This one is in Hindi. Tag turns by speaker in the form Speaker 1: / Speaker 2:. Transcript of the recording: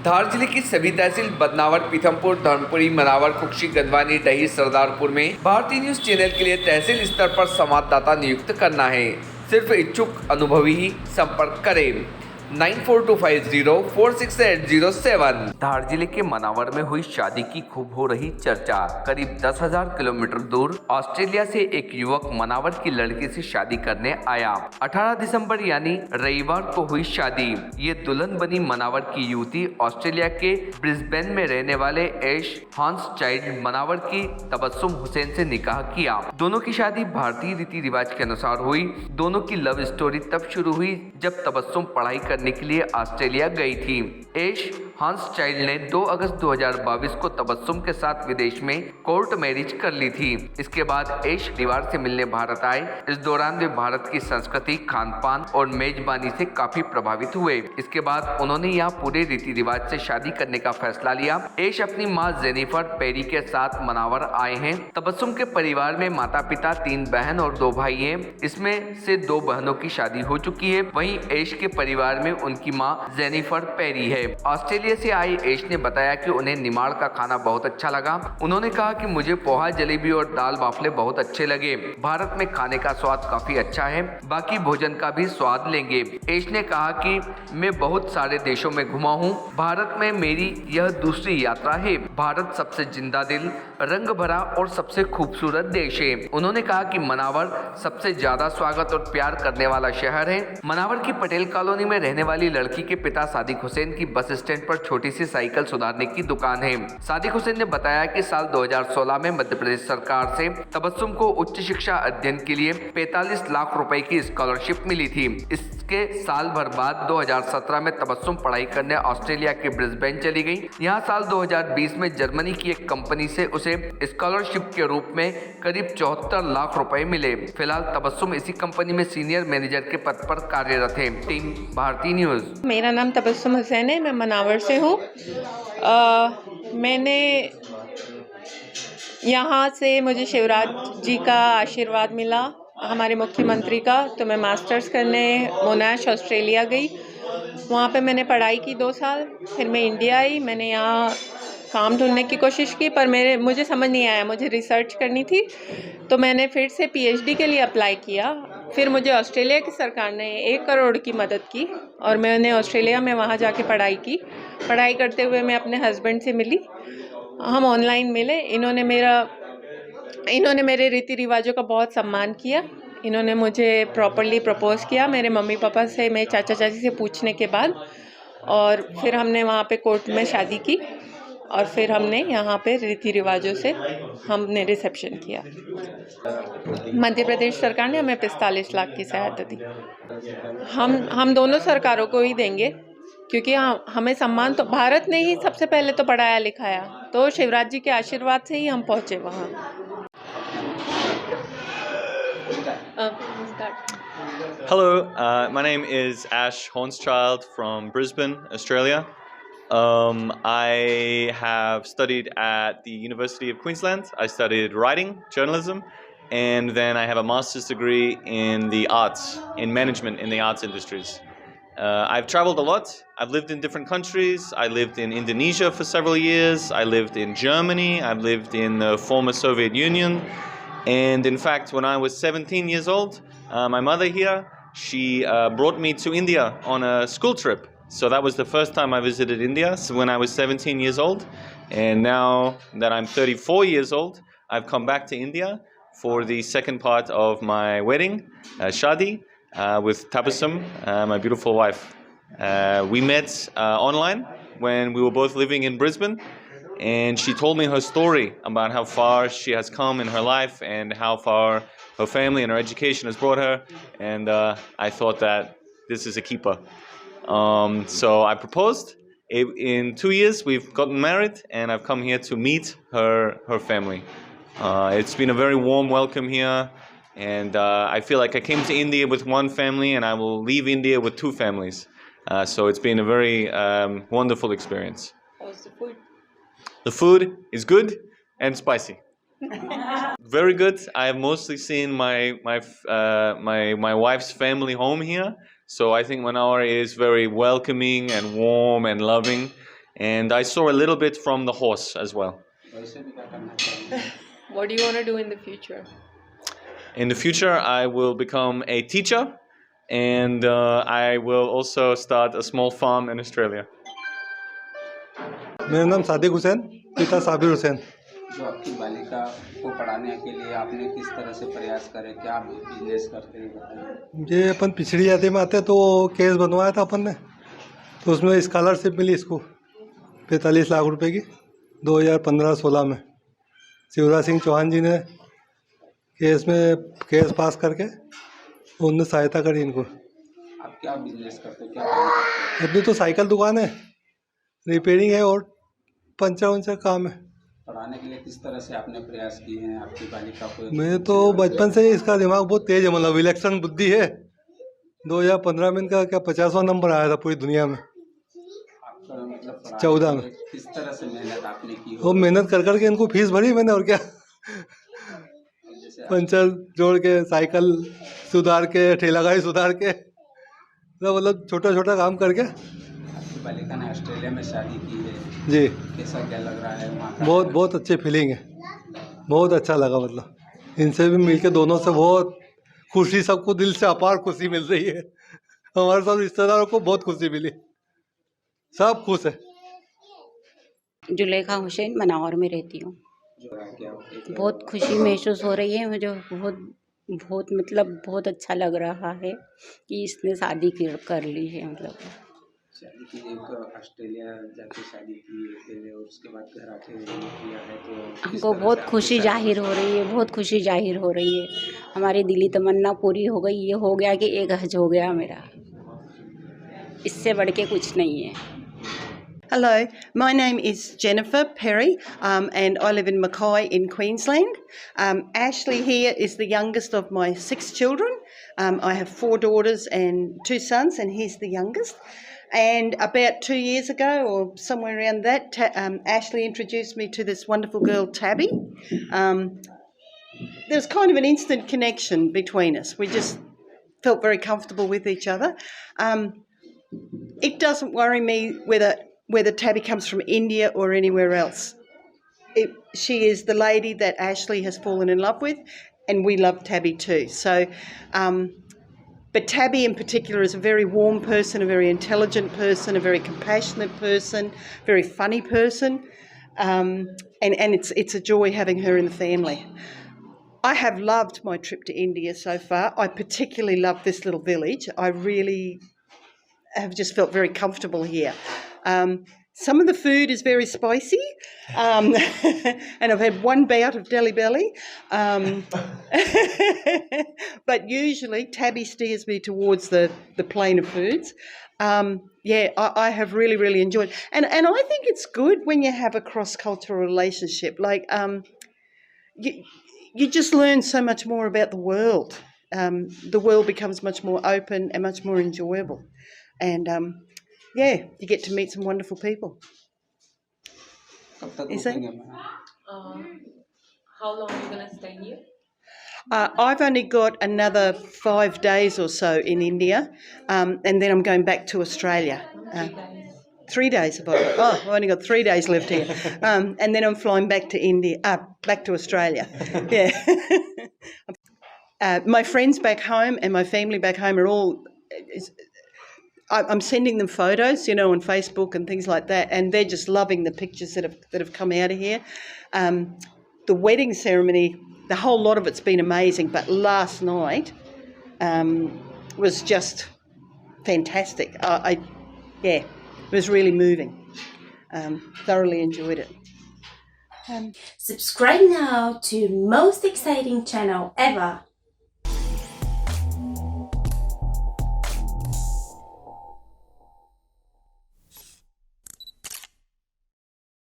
Speaker 1: धार जिले की सभी तहसील बदनावर, पीथमपुर, धर्मपुरी, मनावर, कुक्षी, गंदवानी, डही, सरदारपुर में भारतीय न्यूज चैनल के लिए तहसील स्तर पर संवाददाता नियुक्त करना है। सिर्फ इच्छुक अनुभवी ही संपर्क करें। 9425046807। धार जिले के मनावर में हुई शादी की खूब हो रही चर्चा। करीब 10,000 किलोमीटर दूर ऑस्ट्रेलिया से एक युवक मनावर की लड़की से शादी करने आया। 18 दिसंबर यानी रविवार को हुई शादी। ये दुल्हन बनी मनावर की युवती ऑस्ट्रेलिया के ब्रिस्बेन में रहने वाले एश हॉन्स चाइल्ड मनावर की तबस्सुम हुसैन से निकाह किया। दोनों की शादी भारतीय रीति रिवाज के अनुसार हुई। दोनों की लव स्टोरी तब शुरू हुई जब तबस्सुम पढ़ाई करने के लिए ऑस्ट्रेलिया गई थी। एश हॉन्स चाइल्ड ने 2 अगस्त 2022 को तबस्सुम के साथ विदेश में कोर्ट मैरिज कर ली थी। इसके बाद एश परिवार से मिलने भारत आए। इस दौरान वे भारत की संस्कृति, खान पान और मेजबानी से काफी प्रभावित हुए। इसके बाद उन्होंने यहाँ पूरे रीति रिवाज से शादी करने का फैसला लिया। एश अपनी माँ जेनिफर पेरी के साथ मनावर आए हैं। तबस्सुम के परिवार में माता पिता, 3 बहन और 2 भाई हैं। इसमें से 2 बहनों की शादी हो चुकी है। वहीं एश के परिवार में उनकी माँ जेनिफर पेरी है। ऑस्ट्रेलिया से आई एश ने बताया कि उन्हें निमाड़ का खाना बहुत अच्छा लगा। उन्होंने कहा कि मुझे पोहा, जलेबी और दाल बाफले बहुत अच्छे लगे। भारत में खाने का स्वाद काफी अच्छा है, बाकी भोजन का भी स्वाद लेंगे। एश ने कहा कि मैं बहुत सारे देशों में घुमा हूँ। भारत में मेरी यह दूसरी यात्रा है। भारत सबसे जिंदा दिल, रंग भरा और सबसे खूबसूरत देश है। उन्होंने कहा कि मनावर सबसे ज्यादा स्वागत और प्यार करने वाला शहर है। मनावर की पटेल कॉलोनी में रहने वाली लड़की के पिता सादिक हुसैन की बस स्टैंड पर छोटी सी साइकिल सुधारने की दुकान है। सादिक हुसैन ने बताया कि साल 2016 में मध्य प्रदेश सरकार से तबस्सुम को उच्च शिक्षा अध्ययन के लिए 45 लाख रुपए की स्कॉलरशिप मिली थी। इसके साल भर बाद 2017 में तबस्सुम पढ़ाई करने ऑस्ट्रेलिया के ब्रिस्बेन चली गई। यहाँ साल 2020 में जर्मनी की एक कंपनी से उसे स्कॉलरशिप के रूप में करीब 74 लाख रुपए मिले। फिलहाल तबस्सुम इसी कंपनी में सीनियर मैनेजर के पद पर कार्यरत है। टीम भारतीय न्यूज।
Speaker 2: मेरा नाम तबस्सुम हुसैन है, मैं मनावर से हूँ। मैंने यहाँ से मुझे शिवराज जी का आशीर्वाद मिला, हमारे मुख्यमंत्री का, तो मैं मास्टर्स करने मोनाश ऑस्ट्रेलिया गई। वहाँ पे मैंने पढ़ाई की 2 साल। फिर मैं इंडिया आई। मैंने यहाँ काम ढूंढने की कोशिश की, पर मुझे समझ नहीं आया, मुझे रिसर्च करनी थी, तो मैंने फिर से पीएचडी के लिए अप्लाई किया। फिर मुझे ऑस्ट्रेलिया की सरकार ने 1 करोड़ की मदद की और मैंने ऑस्ट्रेलिया में वहाँ जाके पढ़ाई की। पढ़ाई करते हुए मैं अपने हस्बैंड से मिली, हम ऑनलाइन मिले। इन्होंने मेरे रीति रिवाजों का बहुत सम्मान किया। इन्होंने मुझे प्रॉपरली प्रपोज़ किया मेरे मम्मी पापा से, मेरे चाचा चाची से पूछने के बाद, और फिर हमने वहाँ पे कोर्ट में शादी की और फिर हमने यहाँ पे रीति रिवाजों से हमने रिसेप्शन किया। मध्य प्रदेश सरकार ने हमें 45 लाख की सहायता दी। हम दोनों सरकारों को ही देंगे, क्योंकि हमें सम्मान तो भारत ने ही सबसे पहले तो पढ़ाया लिखाया, तो शिवराज जी के आशीर्वाद से ही हम पहुँचे वहाँ।
Speaker 3: Hello, my name is Ash Hornschild from Brisbane, Australia. I have studied at the University of Queensland. I studied writing, journalism, and then I have a master's degree in the arts, in management in the arts industries. I've traveled a lot. I've lived in different countries. I lived in Indonesia for several years. I lived in Germany. I've lived in the former Soviet Union. And in fact, when I was 17 years old, my mother here, she brought me to India on a school trip. So that was the first time I visited India, so when I was 17 years old. And now that I'm 34 years old, I've come back to India for the second part of my wedding, Shadi, with Tabassum, my beautiful wife. We met online when we were both living in Brisbane. And she told me her story about how far she has come in her life and how far her family and her education has brought her. And I thought that this is a keeper. So I proposed. In 2 years, we've gotten married, and I've come here to meet her family. It's been a very warm welcome here, and I feel like I came to India with one family, and I will leave India with 2 families. So it's been a very wonderful experience.
Speaker 2: How's the food?
Speaker 3: The food is good and spicy. Very good. I have mostly seen my wife's family home here, so I think Manawar is very welcoming and warm and loving. and I saw a little bit from the horse as well.
Speaker 2: What do you want to do in the future?
Speaker 3: In the future, I will become a teacher, and I will also start a small farm in Australia.
Speaker 4: मेरा नाम सादिक हुसैन, पिता साबिर हुसैन।
Speaker 5: जो आपकी बालिका को पढ़ाने के लिए आपने किस तरह से प्रयास करे, क्या बिजनेस करते हैं बताइए।
Speaker 4: ये अपन पिछड़ी जाति में आते तो केस बनवाया था अपन ने, तो उसमें स्कॉलरशिप मिली इसको 45 लाख रुपए की 2015-16 में। शिवराज सिंह चौहान जी ने केस पास करके उन्होंने सहायता करी इनको।
Speaker 5: आप क्या बिजनेस करते हो, क्या काम करते हो?
Speaker 4: अपनी तो साइकिल दुकान है, रिपेयरिंग है और पंचर वंचर काम है।
Speaker 5: पढ़ाने के लिए किस तरह से आपने प्रयास किए हैं आपकी बालिका को?
Speaker 4: मैं तो बचपन से ही इसका दिमाग बहुत तेज है, मतलब विलक्षण बुद्धि है। 2015 में इनका क्या 50वां नंबर आया था पूरी दुनिया में।
Speaker 5: आपका मतलब
Speaker 4: 14 में
Speaker 5: किस तरह से मेहनत आपने की?
Speaker 4: वो मेहनत कर करके इनको फीस भरी मैंने, और क्या। पंचर जोड़ के, साइकिल सुधार के, ठेला गाड़ी सुधार के, मतलब छोटा छोटा काम करके।
Speaker 5: आपकी बालिका ने ऑस्ट्रेलिया में शादी की है
Speaker 4: जी,
Speaker 5: कैसा क्या लग रहा है वहाँ का?
Speaker 4: बहुत अच्छी फीलिंग है, बहुत अच्छा लगा। मतलब इनसे भी मिलके दोनों से बहुत खुशी, सबको दिल से अपार खुशी मिल रही है। हमारे सब रिश्तेदारों को बहुत खुशी मिली, सब खुश है।
Speaker 6: जुलेखा हुसैन, मनावर में रहती हूँ। बहुत खुशी महसूस हो रही है मुझे, बहुत मतलब बहुत अच्छा लग रहा है कि इसने शादी कर ली है। मतलब
Speaker 5: शादी की ऑस्ट्रेलिया जाके शादी की और उसके बाद घर आके किया है, तो
Speaker 6: हमको बहुत खुशी जाहिर हो रही है, बहुत खुशी जाहिर हो रही है। हमारी दिली तमन्ना पूरी हो गई, ये हो गया कि एक हज हो गया मेरा, इससे बढ़ के कुछ नहीं है।
Speaker 7: Hello, my name is Jennifer Perry and I live in Mackay in Queensland. Ashley here is the youngest of my 6 children. I have 4 daughters and 2 sons, and he's the youngest. And about 2 years ago, or somewhere around that, Ashley introduced me to this wonderful girl, Tabby. There was kind of an instant connection between us. We just felt very comfortable with each other. It doesn't worry me whether Tabby comes from India or anywhere else. She is the lady that Ashley has fallen in love with, and we love Tabby too. So, but Tabby in particular is a very warm person, a very intelligent person, a very compassionate person, very funny person, and it's a joy having her in the family. I have loved my trip to India so far. I particularly love this little village. I really have just felt very comfortable here. Some of the food is very spicy, and I've had one bout of Delhi Belly. But usually Tabby steers me towards the plain of foods. I have really, really enjoyed. And I think it's good when you have a cross-cultural relationship. Like, you just learn so much more about the world. The world becomes much more open and much more enjoyable. And you get to meet some wonderful people. Is that?
Speaker 2: How long are you going to stay here?
Speaker 7: I've only got another 5 days or so in India, and then I'm going back to Australia. 3 days. I've only got 3 days left here, and then I'm flying back to back to Australia. Yeah. My friends back home and my family back home are all. I'm sending them photos, on Facebook and things like that, and they're just loving the pictures that have come out of here. The wedding ceremony, the whole lot of it's been amazing, but last night was just fantastic. It was really moving. Thoroughly enjoyed it.
Speaker 8: Subscribe now to most exciting channel ever,